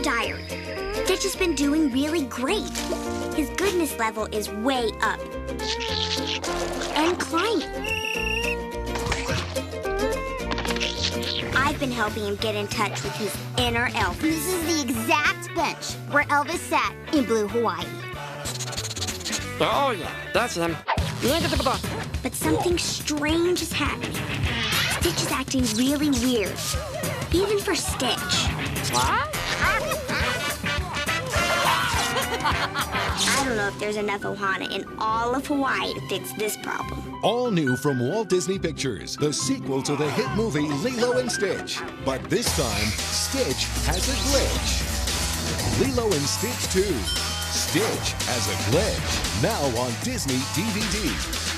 diary. Stitch has been doing really great. His goodness level is way up. And climbing. I've been helping him get in touch with his inner Elvis. This is the exact bench where Elvis sat in Blue Hawaii. Oh, yeah, that's him. But something strange is happening. Stitch is acting really weird. Even for Stitch. What? I don't know if there's enough Ohana in all of Hawaii to fix this problem. All new from Walt Disney Pictures, the sequel to the hit movie Lilo and Stitch. But this time, Stitch has a glitch. Lilo and Stitch 2. Stitch has a glitch. Now on Disney DVD.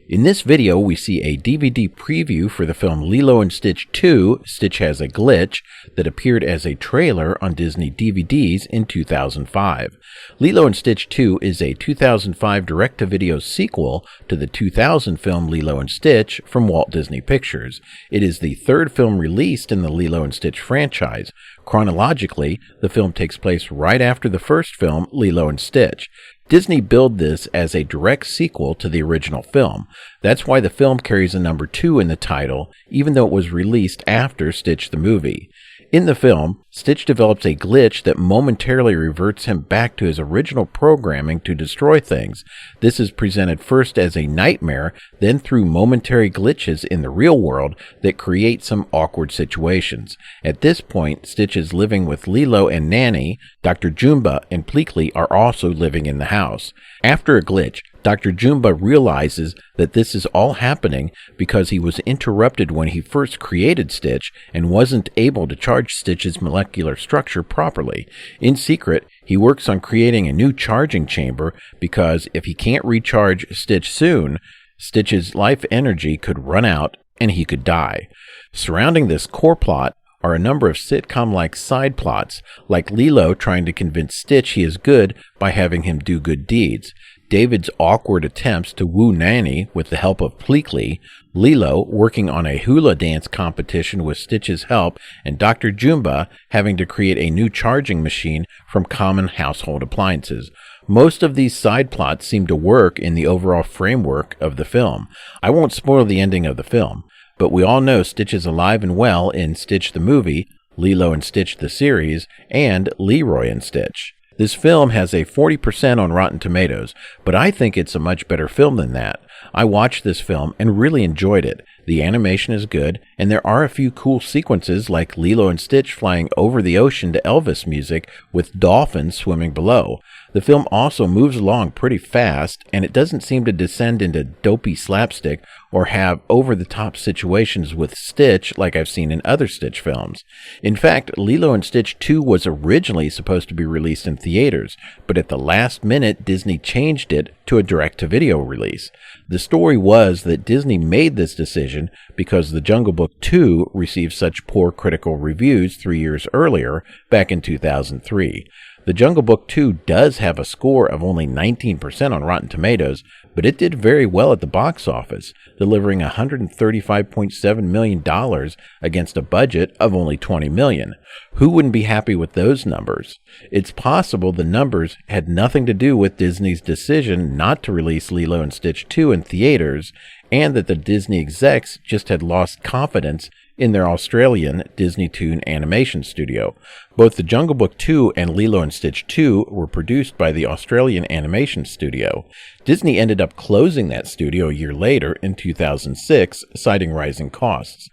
In this video, we see a DVD preview for the film Lilo and Stitch 2, Stitch Has a Glitch, that appeared as a trailer on Disney DVDs in 2005. Lilo and Stitch 2 is a 2005 direct-to-video sequel to the 2000 film Lilo and Stitch from Walt Disney Pictures. It is the third film released in the Lilo and Stitch franchise. Chronologically, the film takes place right after the first film, Lilo and Stitch. Disney billed this as a direct sequel to the original film. That's why the film carries a number 2 in the title, even though it was released after Stitch the movie. In the film, Stitch develops a glitch that momentarily reverts him back to his original programming to destroy things. This is presented first as a nightmare, then through momentary glitches in the real world that create some awkward situations. At this point, Stitch is living with Lilo and Nani. Dr. Jumba and Pleakley are also living in the house. After a glitch, Dr. Jumba realizes that this is all happening because he was interrupted when he first created Stitch and wasn't able to charge Stitch's molecular structure properly. In secret, he works on creating a new charging chamber because if he can't recharge Stitch soon, Stitch's life energy could run out and he could die. Surrounding this core plot are a number of sitcom-like side plots, like Lilo trying to convince Stitch he is good by having him do good deeds, David's awkward attempts to woo Nani with the help of Pleakley, Lilo working on a hula dance competition with Stitch's help, and Dr. Jumba having to create a new charging machine from common household appliances. Most of these side plots seem to work in the overall framework of the film. I won't spoil the ending of the film, but we all know Stitch is alive and well in Stitch the movie, Lilo and Stitch the series, and Leroy and Stitch. This film has a 40% on Rotten Tomatoes, but I think it's a much better film than that. I watched this film and really enjoyed it. The animation is good, and there are a few cool sequences like Lilo and Stitch flying over the ocean to Elvis music with dolphins swimming below. The film also moves along pretty fast, and it doesn't seem to descend into dopey slapstick or have over-the-top situations with Stitch like I've seen in other Stitch films. In fact, Lilo and Stitch 2 was originally supposed to be released in theaters, but at the last minute Disney changed it to a direct-to-video release. The story was that Disney made this decision because The Jungle Book 2 received such poor critical reviews 3 years earlier, back in 2003. The Jungle Book 2 does have a score of only 19% on Rotten Tomatoes, but it did very well at the box office, delivering $135.7 million against a budget of only $20 million. Who wouldn't be happy with those numbers? It's possible the numbers had nothing to do with Disney's decision not to release Lilo and Stitch 2 in theaters, and that the Disney execs just had lost confidence in their Australian Disney Toon animation studio. Both The Jungle Book 2 and Lilo and Stitch 2 were produced by the Australian animation studio. Disney ended up closing that studio a year later in 2006, citing rising costs.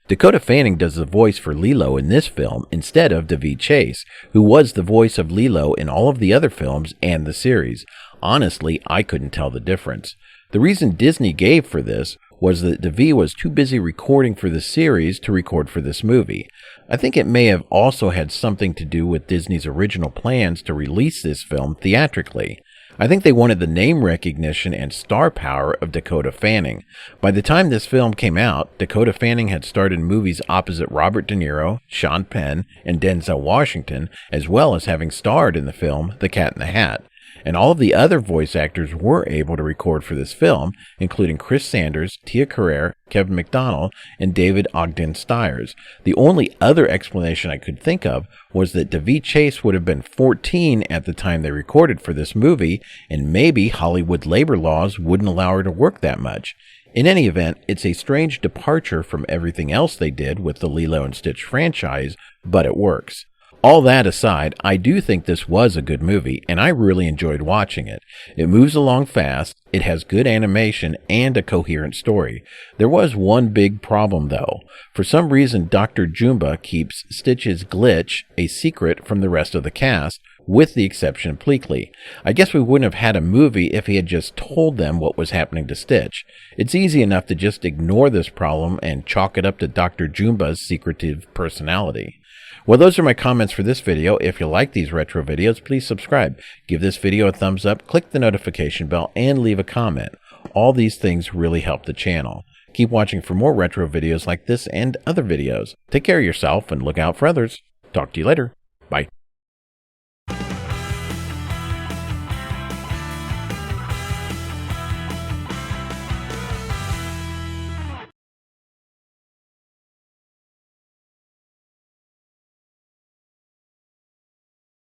Dakota Fanning does the voice for Lilo in this film instead of David Chase, who was the voice of Lilo in all of the other films and the series. Honestly, I couldn't tell the difference. The reason Disney gave for this was that David was too busy recording for the series to record for this movie. I think it may have also had something to do with Disney's original plans to release this film theatrically. I think they wanted the name recognition and star power of Dakota Fanning. By the time this film came out, Dakota Fanning had starred in movies opposite Robert De Niro, Sean Penn, and Denzel Washington, as well as having starred in the film The Cat in the Hat. and all of the other voice actors were able to record for this film, including Chris Sanders, Tia Carrere, Kevin McDonald, and David Ogden Stiers. The only other explanation I could think of was that Davy Chase would have been 14 at the time they recorded for this movie, and maybe Hollywood labor laws wouldn't allow her to work that much. In any event, it's a strange departure from everything else they did with the Lilo and Stitch franchise, but it works. All that aside, I do think this was a good movie, and I really enjoyed watching it. It moves along fast, it has good animation, and a coherent story. There was one big problem, though. For some reason, Dr. Jumba keeps Stitch's glitch a secret from the rest of the cast, with the exception of Pleakley. I guess we wouldn't have had a movie if he had just told them what was happening to Stitch. It's easy enough to just ignore this problem and chalk it up to Dr. Jumba's secretive personality. Well, those are my comments for this video. If you like these retro videos, please subscribe. Give this video a thumbs up, click the notification bell, and leave a comment. All these things really help the channel. Keep watching for more retro videos like this and other videos. Take care of yourself and look out for others. Talk to you later. Bye.